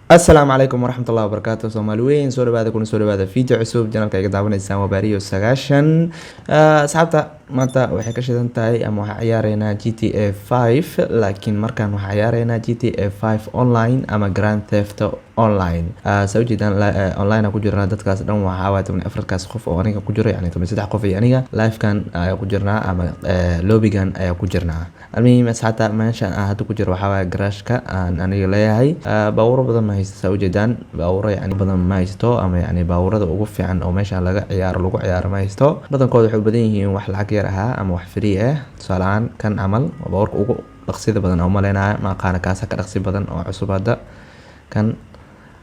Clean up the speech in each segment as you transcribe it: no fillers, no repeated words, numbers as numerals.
السلام عليكم ورحمة الله وبركاته. Soomaali weyn soo dhawaada kuna soo dhawaada video cusub channelka iga daawaneysaan waa Bariyo 9 asxaabta maanta waxay ka shidan tahay ama waxa ciyaareynaa GTA 5 laakiin markaan waxa ciyaareynaa GTA 5 online ama Grand Theft online soo jeedaan online ku jirnaa dadkaas dhan waxa waa 14 kaas qof oo aniga ku jiro yani 13 qof iyo aniga live kan ayaa ku jirnaa ama lobbygan ayaa ku jirnaa almuhiim asxaabta meesha hadda ku jiro waxa waa garashka aan aniga leeyahay baawuro badan ma haysto soo jeedaan baawuro yani badan ma haysto ama yani baawurada ugu fiican oo meesha lagu ciyaaro ma haysto badankooda waxay u badan yihiin wax lacag yar ah ama wax free ah tusaale kan amal baawurka ugu dhaqsida badan oo maleynaa ma qaana kaasa ka dhaqsi badan oo cusub kan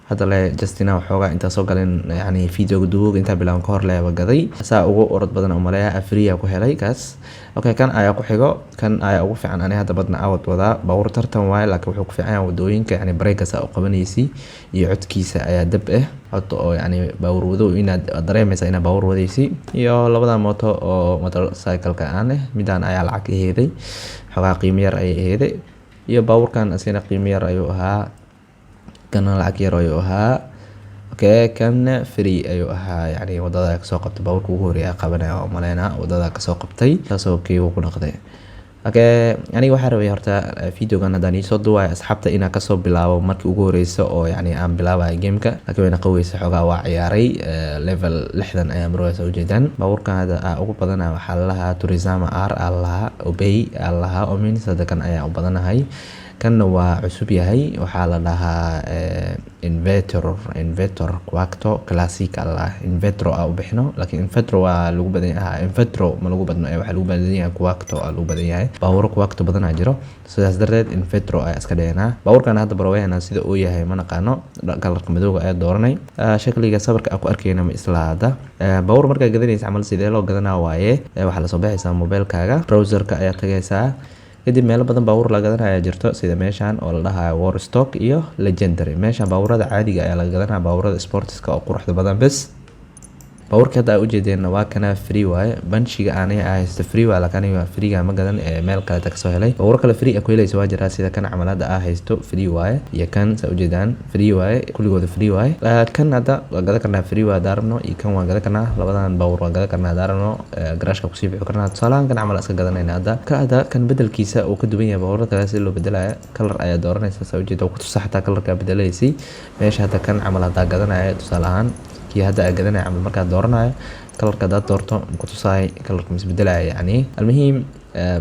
hadda le Justina waxoogaa inta soo galeen yani video duuga inta bilaan ka hor leeyahay gaday saa ugu orod badan oo maleeyaa afriya ku helay kaas okay kan ayaa ku xigo kan ayaa ugu fiican ani hadda badna awad wada baawur tartan waay laakiin wuxuu ku fiican yahay wadooyinka yani breakers oo qabanaysi iyo codkiisa ayaa dab cod oo yani baawur wado inaad dareemaysa inaad baawur wadaysi iyo labada mooto oo motorcycle-ka midaan ayaa lacag heeday xogaa qiimo yar ay heeday iyo baawurkan asina qiimo yar ayuu ahaa kana lacag yar ayuu ahaa okay kan free ayuu ahaa yani wadada ka soo qabtay baawurka ugu horeeyay qabanaya oo maleena wadada ka soo qabtay taasoo kii ku noqday okay aniga waxaan rabay horta videogan hadaan soo duway asxaabta inaan ka soo bilaabo markii ugu horeysay oo yani aan bilaabay gameka laakiin wayna qaweysay xogaa waa ciyaaray level 60 ayaa marwaysa u jeedaan baawurkan hada ugu badan waxa la lahaa Turismo R Allah Obey Allah Omin sadakan ayaa u badanahay kan waa cusub yahay waxa la dhahaa Inventor Quacto Classic Allah Inventor u bixino laakiin Inventor waa lagu badan yahay Inventor ma lagu badno waxa lagu badan yahay Quacto lagu badan yahay baawur Quacto badan jiro sidaas darteed Inventor ay iska dhigana baawurkan hadda barweena sida uu yahay ma naqaano kalarka madowga ay dooranay shakliga sawirka ku arkayna ma islaada baawur marka gadanaysa amal sidee loo gadanaa waaye waxa la soo bixaysaa mobilkaaga browserka ayaa tagaysaa kadib meel badan baawur la gadanaya jirto sida meeshan oo la dhahayo War Stock iyo Legendary meeshan baawurada caadiga ayaa la gadanaa baawurada sportska oo quruxda badan bas baawurka hadda u jeedeen waa kana free waaye banshiga aanay haysto free waa laakiin waa free ma gadan meel kale ka soo helay baawur kale free ku helayso waa jira sida kan camalada haysto free waaye iyo kan soo jeedaan free waaye kuligooda free waaye kan hadda waa gadan karnaa free waa daarno iyo kan waa gadan karnaa labadan baawur waa gadan karnaa daarno garashka ku sii bixi karnaa tusaale kan camal iska gadanayna hadda kan bedelkiisa uu ka duwan yahay baawurada kale si loo bedelayo color ayaa dooranaysa soo jeedo ku tusaxta colorka bedelaysi meesha hadda kan camal hadda gadanaya tusaale ahaan hadda gadanay amal marka dooranayo kalarka dad doorto ku tusay kalarka isbedelay yani almuhiim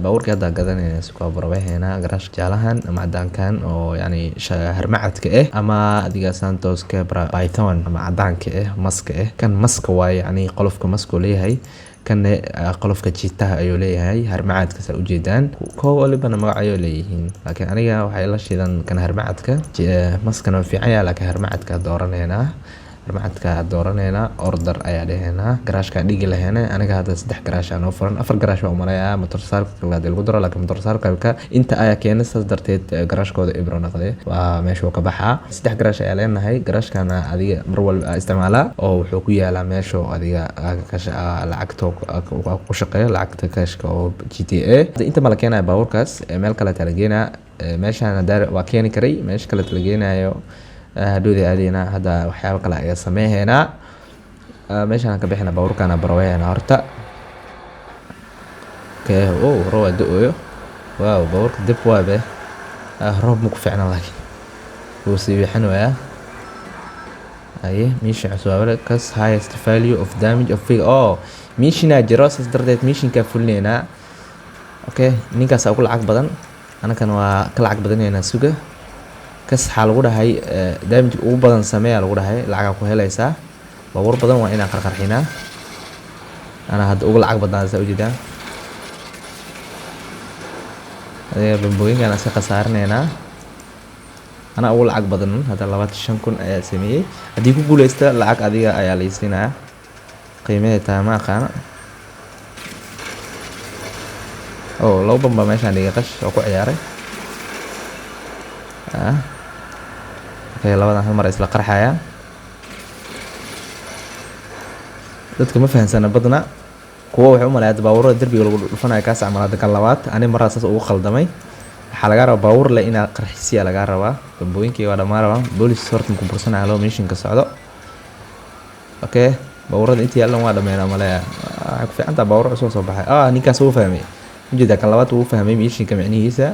baawurka hadda gadanayna si ku barweena garash jaalahan ama cadaankan oo yani harmacadka ama adiga Santos Cabra Python ama cadaanka maska kan maska waa yani qolofka maska leeyahay kan qolofka jiitaha ayuu leeyahay harmacadka sa u jeedaan koo walibana magac ayuu leeyihiin laakiin aniga waxay la shidan kan harmacadka maskana fiican yahay laakiin harmacadka dooranayna dooranayna order ayaa dhaheena garashka dhigi laheena aniga hadda 3 garash aan oo furan 4 garash waa maleeyaa motorcycle la lagu daro laakiin motorcycle-ka inta ayaa keenay saas darteed garashkooda ibro noqday waa meesha uu ka baxaa 3 garash ayaa leenahay garashkana adiga mar walba isticmaala oo wuxuu ku yaalaa meesha adiga lacagta ku shaqeeyo lacagta kashka oo GTA inta ma la keenay baawurkaas meel kale talageena meeshaan waa keeni karay meesha kale talageenayo hadhoodii aadina hadda waxyaabo kale ayaa sameeynaa meeshaan ka bixina baawurkana barweena horta roob da'oyo waaw baawurka dib waabe roob ma ku fiicna laakiin wuu sii wixin waaya meesha cusubale kas highest value of damage of figure meeshina jiro saas darteed meeshinka fulneena okay ninkaas ugu lacag badan anakana waa ka lacag badanayna suga kas xal lagu dhahay damage ugu badan sameeya lagu dhahay lacag ku helaysa baawur badan waa inaan qarqarxina ana hadda ugu lacag badan sa u jeedaan bambooyinkan iska qasaarinayna ana ugu lacag badan hadda 25,000 ayaa sameeyay hadii ku guuleysta lacag adiga ayaa la siinaa qiimaha ma aqaan loo bamba meeshaan dhiga qash oo ku ciyaaray labadan hal mar isla qarxaya dadka ma fahansana badna kuwa waxay u maleeyay baawurada darbiga lagu dhufanayo kaas camal kan labaad ani markaas ugu khaldamay waxaa lagaa rabaa baabuur leh inaad qarxisiya lagaa rabaa. dambooyinkii waa dhammaan rabaa. boolis horta ku bursanaya loo mishinka socdo. okay baabuurada intii yaalan waa dhameynaa maleeya. waxay ku fiican tahay baabuur cusub soo baxay. ninkaas wuu fahmay. ujeeda kan labaad wuu fahmay mishinka micnihiisa.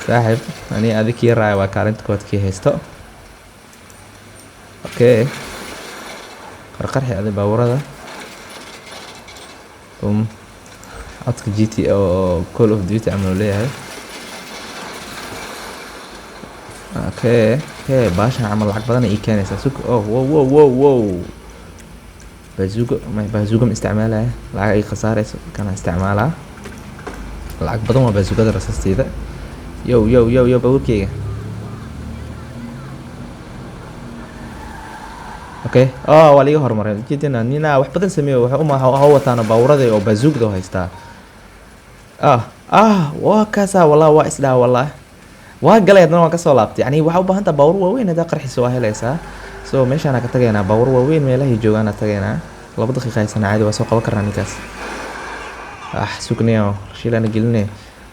saaxiib ani adikii raaya waa kaalinta kood kii haysto. okay qarqarxi adi baabuurada. codka GT oo Call of Duty camal leeyahay. okay baashan camal lacag badan ay keenaysaa. sug wow bazuuga ma isticmaalaya. lacag ay khasaarayso kana isticmaalaa. lacag badan waa bazuugada rasaasteeda. yo baabuurkeyga. okay waa liiga hormaray. ujeedina nina wax badan sameeyo. waxa wataana baabuurada oo bazuugda haystaa. waa kaasa wallah waa isdhaa wallah. waa galay haddana waan kasoo laabtay. yani waxaa u baahan tahay baabuur waaweyn haddaa qarxiso waa helaysaa. so meeshaana ka tagaynaa. baabuur waaweyn meelahay joogaana tagaynaa. 2 daqiiqa haysana caadi waa soo qaban karnaa ninkaas. sugnayo shiilana gelinay.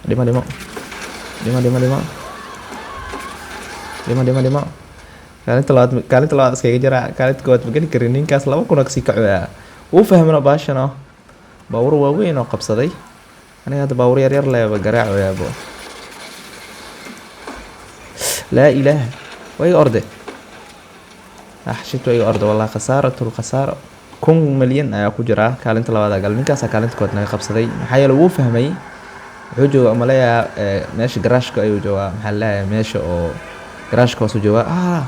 dhimo kaalinta labaad iskaga jira. kaalinta koowaad ma geli karin. ninkaas 2 kun kasii kacoyaa. wuu fahmino baashano. baabuur waaweyn oo qabsaday. aniga hadda baabuur yaryar leeba garaacoyaabo. laa ilaaha waa iga orde. shit waa iga orde wallah. khasaaratul khasaaro 1 milyan ayaa ku jira. kaalinta labaad gal. ninkaasaa kaalinta kood naga qabsaday. maxaa yeele wuu fahmay. wuxuu jooga maleeyaa meesha garaashka ayuu joogaa. maxaa laleeyahay meesha oo garaashka hoosuu joogaa.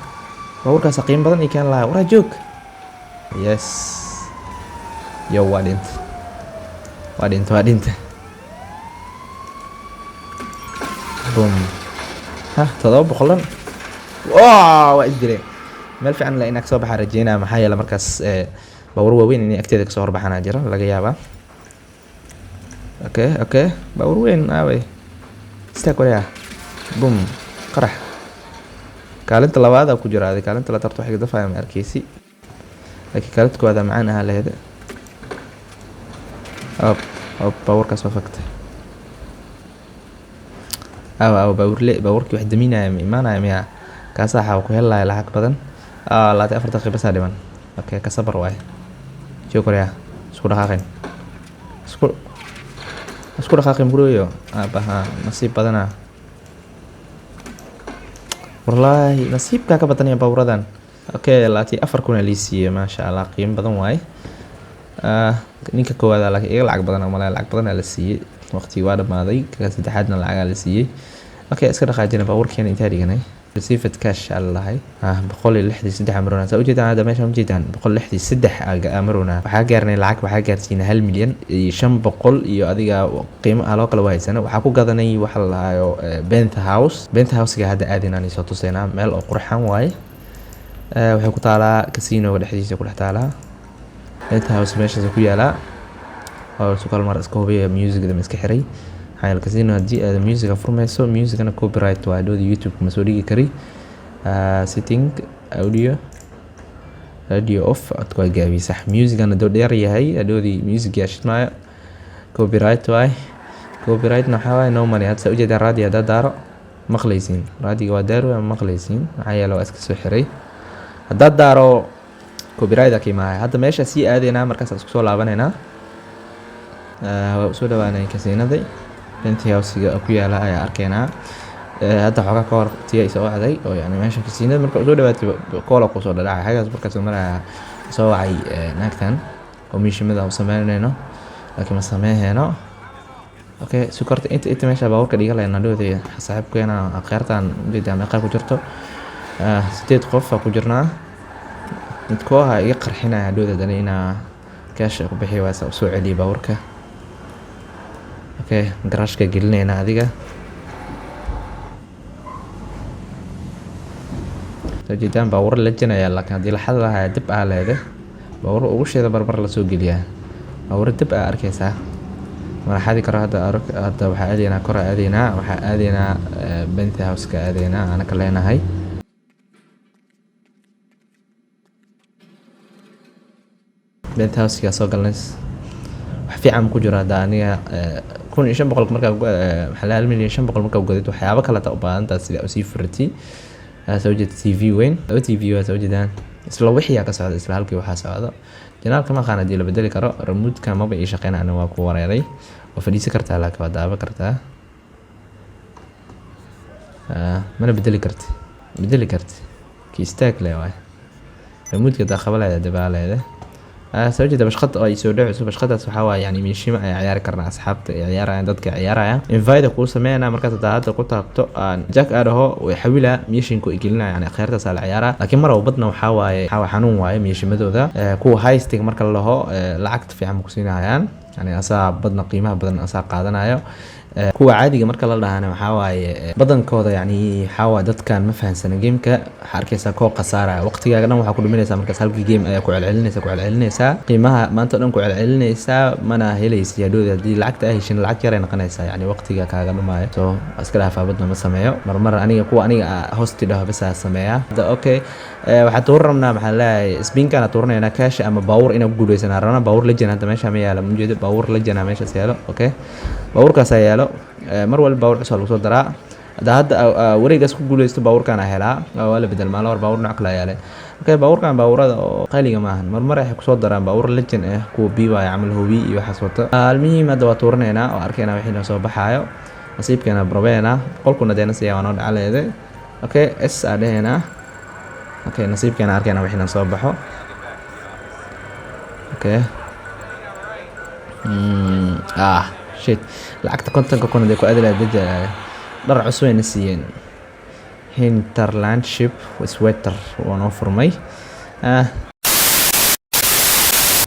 baabuurkaas qiimo badan ii keen lahaa. waraa joog. yes yo waa dhinta. boom 700 waa isdileen. meel fiican la inaad soo baxaa rajeynaa. maxaa yeele markaas baabuur waaweyn inay agteeda kasoo horbaxana jira laga yaabaa. okay baabuur weyn aaway. istaag wareega. boom qarax. kaalinta labaad ku jira. kaalinta la tarto waxa dafaya ma arkeysi. laakiin kaalinta koowaad macaan aha leeyahay. baabuurkaas waa faktay. baabuurkii wax daminaya ma imaanaya miya. kaasaa waxaa ku helaya lacag badan. 4 daqiiqo bas dhiman. okay ka sabar waay. joog wareega. isku dhaqaaqin bureeyo. nasiib badana. wallaahi nasiibkaa ka badanaya baabuuradan. okay 4 kun lii siiyey. maasha allah qiimo badan waaye. ninka koowaad laakiin iga lacag badan ama lacag badan la siiyey. waqti waa dhamaaday. ka saddexaadna lacag la siiyey. okay iska dhaqaajina baabuurkeena inta dhiganay. received cash allahay 163 marona. saa ujeedaan hadda meesha ujeedaan 163 marona. waxaa gaarnay lacag. waxaa gaarsiinay 1 milyan iyo 500 iyo adiga qiimo loo kala wahaysana. waxaa ku gadanay waxa la hayo Penthouse. Penthouse-ga hadda aadinaan soo tuseynaa. meel oo qurxan waaye. waxay ku taalaa casino dhexdiisa ku dhex taalaa. Penthouse meeshaas ku yaala. oo soo kalmar iska hubiya music-da iska xiray. حيل كاسينو هدي الميوزك فورميسو ميوزك أنا كوبي رايت وعدو دي يوتيوب مسؤولية كري سيتينج أوديو أوف أتقول جابي صح ميوزك أنا دو ديري هاي أدو دي ميوزك ياشت معي كوبي رايت واي كوبي رايت نحاول نو ماني هاد سأوجد الراديو ده دارو مخليسين راديو ودارو مخليسين حيل لو أسكت سحري هاد دارو كوبي رايت أكيد معي هذا ماشي سي أدينا مركز أسكت لعبنا هنا سودا وانا كاسينو دي Penthouse-ga ku yaala ayaa arkeena. hadda xogaa ka hor tii soo wacday oo yani meesha kasiinada marka soo dhawaatay koola ku soo dhacay xagaas markaas maraya soo wacay naagtan oo miishimada u sameynayno laakiin ma sameeyno. okay sukarta inta meesha baawarka dhiga leena dhoodey saaxiibkeena aqeertan jeedaan qayb ku jirto 8 qof ku jirnaa mid kooha iga qarxinaya dhoodada ina cash ku bixiyo waa soo celiyo baawarka. okay garashka gelinayna adiga tajidaan baawar la jinaya laakiin hadii la xad lahaa dib aa leedahay baawar ugu sheeda barbar la soo geliyaa baawar dib aa arkaysaa ma xadi karo hadda waxa aadina kor aadina Penthouse-ka aadina ana ka leenahay Penthouse-ka soo galnay wax fiican ku jira hada aniga 1500 markaa maxaa la 1500 markaa gadid waxyaabo kale ta u baahan tahay sida u sii furti soo jeed TV weyn oo TV waa soo jeedaan isla wixii ka socda isla halkii waxa socda janaalka ma qaana dii la bedeli karo remote-ka ma bay shaqeynaa waa ku wareeray oo fadhiisi kartaa laakiin waa daaba kartaa mana bedeli karti ki istaag leeyahay remote-ka daaqabalaya dabaalada soo jeeda bashqad ay soo dhaco bashqadaas waxa waa yani meeshima ay ciyaar karna asxaabta ay ciyaarayaan dadka ciyaaraya invite ku sameeyana marka taada ku taabto aan jack araho way xawila meeshinku igelinaya yani khayrta sal ciyaara laakiin mar badna waxa waaye xanuun waaye meeshimadooda kuwa highstig marka la laho lacagta fiican ku siinayaan yani asaa badna qiimaha badan asaa qaadanayo kuwa caadiga marka la dhaahana waxa waaye badankooda yani xawa dadkan ma fahansana gameka harkeysa koo qasaara waqtigaaga dhan waxa ku dhuminaysa markaas halkii game ay ku celcelinaysa qiimaha maanta dhan ku celcelinaysa mana helaysa yadooda hadii lacagta ay heshin lacag yar ay noqonaysa yani waqtiga kaaga dhumaayo soo iska dhaaf badna ma sameeyo marmar aniga host dhaho bas sameeya okay waxa tuuramna maxaa leeyahay spin-kana tuurnayna cash ama power ina ku guuleysana rana power legend hadda meesha ma yaala mujeedo power legend meesha yaalo okay powerkaas yaalo mar walba power cusub lagu soo daraa hadda wareegas ku guuleysto powerkana helaa waa la bedel maal war power nooc kala yaale okay powerkan powerada oo qaaliga ma ahan mar ay ku soo daraan power legend kuwa biiba ay amal hubi iyo waxa soo ta almuhiim hadda waa tuurnayna oo arkayna wixii soo baxaayo nasiibkeena probeena qolkuna deena si aan oo dhacaleeday okay s adeena okay nasiibkeena arkayna wixii soo baxo okay shit lacagta kontonka kun ku adala dajaa dhar cusub ay siiyeen hinterlandship sweater wana furmay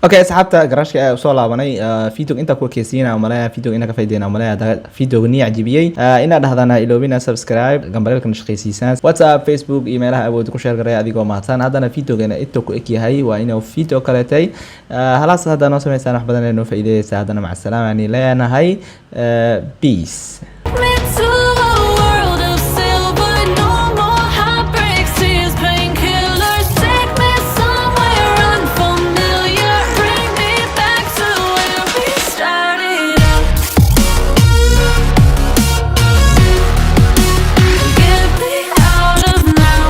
okay asxaabta garashka ay soo laabanay video inta ku keesina malaya video ina ka faa'iideena malaya video ni ajibiyay ina dhahdana iloobina subscribe gambarelka nashaqaysiisaan WhatsApp Facebook email awood ku share garay adigoo mahadsan hadana videogeena inta ku ekyahay waa inuu video kale tay halaas hadana soo sameeysan wax badan ee noo faa'iideysa hadana mac salaam ani leenahay peace